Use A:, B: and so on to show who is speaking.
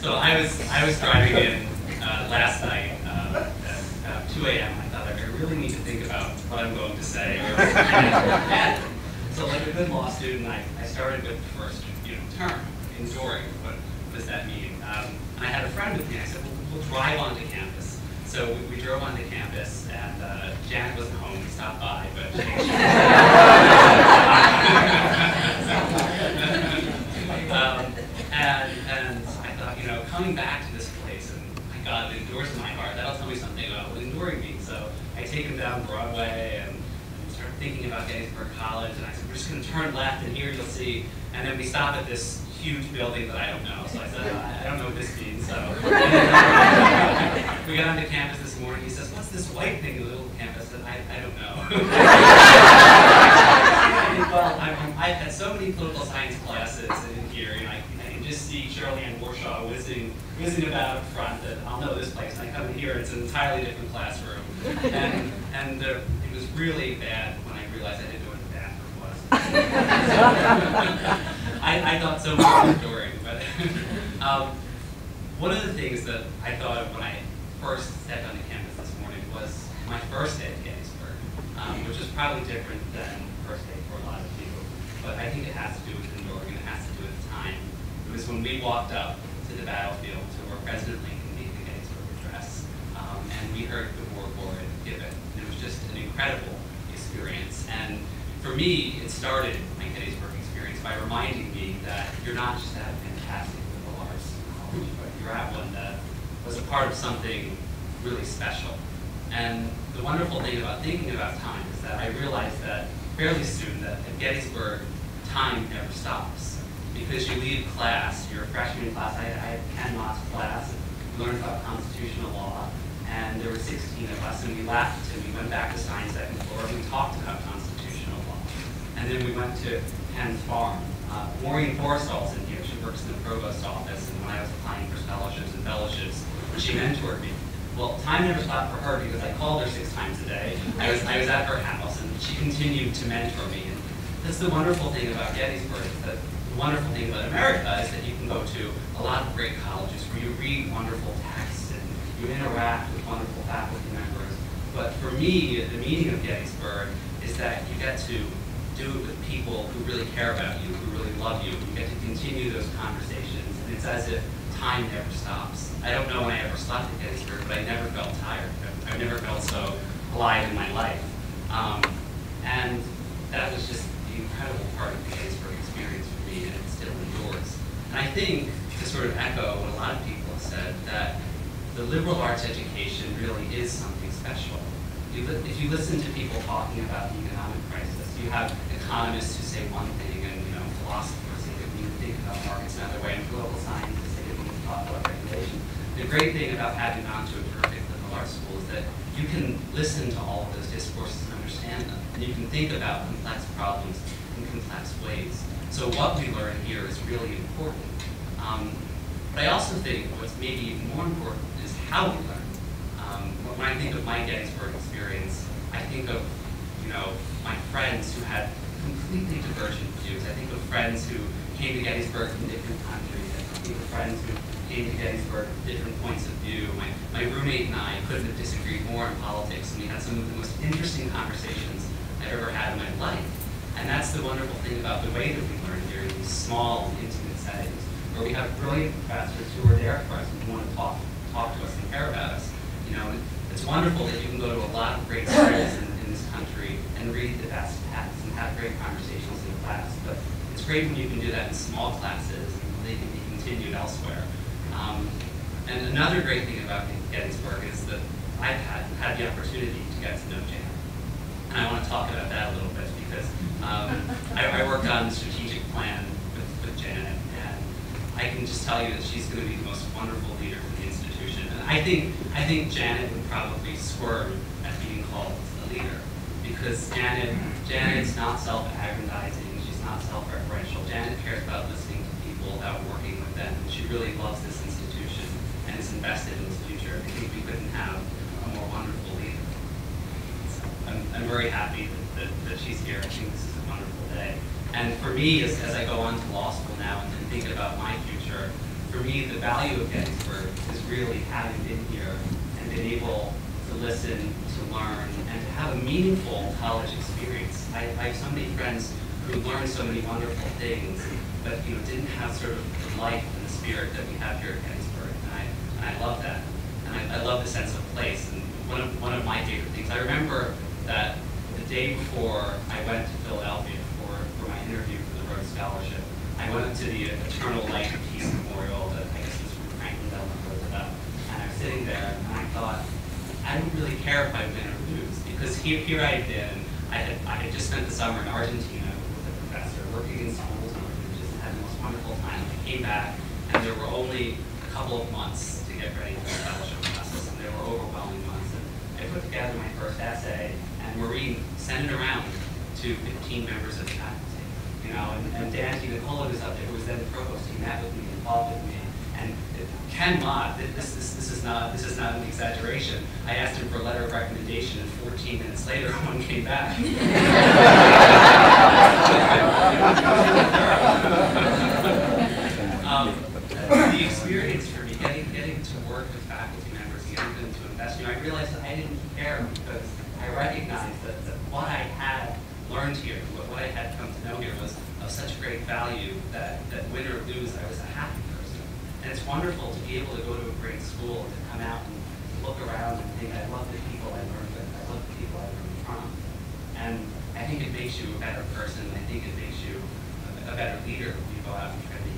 A: So I was driving in last night at about 2 a.m. I thought I really need to think about what I'm going to say. And so like a good law student, I started with the first term, enduring. What does that mean? And I had a friend with me. I said, we'll drive onto campus. So we drove onto campus, and Janet wasn't home. We stopped by, but and I thought, coming back to this place, and my God, it endures in my heart. That'll tell me something about what enduring means. So I take him down Broadway and started thinking about Gettysburg College, and I said, we're just going to turn left, and here you'll see. And then we stop at this huge building that I don't know. So I said, I don't know what this means. So we got onto campus this morning. He says, what's this white thing in the middle of campus? And I don't know. Well, I've had so many political science classes in here, and I can just see Shirley Ann Warshaw whizzing about up front that I'll know this place. And I come in here, it's an entirely different classroom. And it was really bad when I realized I didn't know what the bathroom was. I thought so much of enduring, but one of the things that I thought of when I first stepped onto campus this morning was my first day at Gettysburg, which is probably different than first day for a lot of people, but I think it has to do with enduring, and it has to do with time. It was when we walked up to the battlefield to where President Lincoln gave the Gettysburg Address, and we heard the war glory given. It was just an incredible experience, and for me, it started my Gettysburg experience by reminding me that you're not just at a fantastic liberal arts college, but you're at one that was a part of something really special. And the wonderful thing about thinking about time is that I realized that fairly soon that at Gettysburg, time never stops. Because you leave class, you're a freshman in class, I had Ken Mott's class, we learned about constitutional law, and there were 16 of us, and we left, and we went back to science second floor, and we talked about constitutional law. And then we went to Ken's farm. Maureen Forstall's in here, she works in the provost's office, and when I was applying for scholarships and fellowships, she mentored me. Well, time never stopped for her because I called her 6 times a day. I was at her house, and she continued to mentor me. And that's the wonderful thing about Gettysburg, is that the wonderful thing about America is that you can go to a lot of great colleges where you read wonderful texts and you interact with wonderful faculty members. But for me, the meaning of Gettysburg is that you get to do it with people who really care about you, who really love you. You get to continue those conversations, and it's as if time never stops. I don't know when I ever slept at Gettysburg, but I never felt tired. I've never felt so alive in my life. And that was just the incredible part of the Gettysburg experience for me, and it still endures. And I think, to sort of echo what a lot of people have said, that the liberal arts education really is something special. If you listen to people talking about the economic crisis, you have economists who say one thing, and philosophers say that we need to think about markets another way, and political scientists say that we need to talk about regulation. The great thing about having gone to a perfect liberal arts school is that you can listen to all of those discourses and understand them, and you can think about complex problems in complex ways. So what we learn here is really important. But I also think what's maybe even more important is how we learn. When I think of my Gettysburg experience, I think of my friends who had completely divergent views. I think of friends who came to Gettysburg from different countries. I think of friends who came to Gettysburg with different points of view. My roommate and I couldn't have disagreed more in politics, and we had some of the most interesting conversations I've ever had in my life. And that's the wonderful thing about the way that we learn here in these small, intimate settings, where we have brilliant professors who are there for us and who want to talk to us and care about us. It's wonderful that you can go to a lot of great schools in this country and read the best texts and have great conversations in class. But it's great when you can do that in small classes and they can be continued elsewhere. And another great thing about Gettysburg is that I've had the opportunity to get to know Janet. And I want to talk about that a little bit because I worked on the strategic plan with Janet, and I can just tell you that she's going to be the most wonderful leader for the institution. And I think Janet would probably squirm at being called a leader, because Janet's not self-aggrandizing, she's not self-referential. Janet cares about listening to people, about working with them, and she really loves this institution and is invested in its future. I think we couldn't have a more wonderful leader. So I'm very happy that she's here. I think this is a wonderful day. And for me, as I go on to law school now and thinking about my future, for me, the value of Gettysburg is really having been here and been able to listen, to learn, and to have a meaningful college experience. I have so many friends who learned so many wonderful things, but didn't have sort of the life and the spirit that we have here at Gettysburg, and I love that. And I love the sense of place. And one of my favorite things, I remember that the day before I went to Philadelphia for my interview for the Rhodes Scholarship, I went to the Eternal Light and Peace Memorial that I guess was from Franklin Delano Roosevelt, and I was sitting there and I thought, I don't really care if I win or lose, because here I had been, I had just spent the summer in Argentina with a professor, working in schools, and just had the most wonderful time. I came back, and there were only a couple of months to get ready for the fellowship process, and they were overwhelming months. And I put together my first essay, and Maureen sent it around to 15 members of the faculty. And Dan Nicola was up there, who was then the provost. He met with me and talked with me. And Ken Mott, this is not an exaggeration. I asked him for a letter of recommendation, and 14 minutes later, one came back. The experience for me, getting to work with faculty members, getting them to invest, I realized that I didn't care because I recognized that what I had learned here, what I had come to know here was of such great value that win or lose, I was a happy person. And it's wonderful to be able to go to a great school and to come out and look around and think, I love the people I learned with, I love the people I learned from. And I think it makes you a better person, I think it makes you a better leader when you go out and try to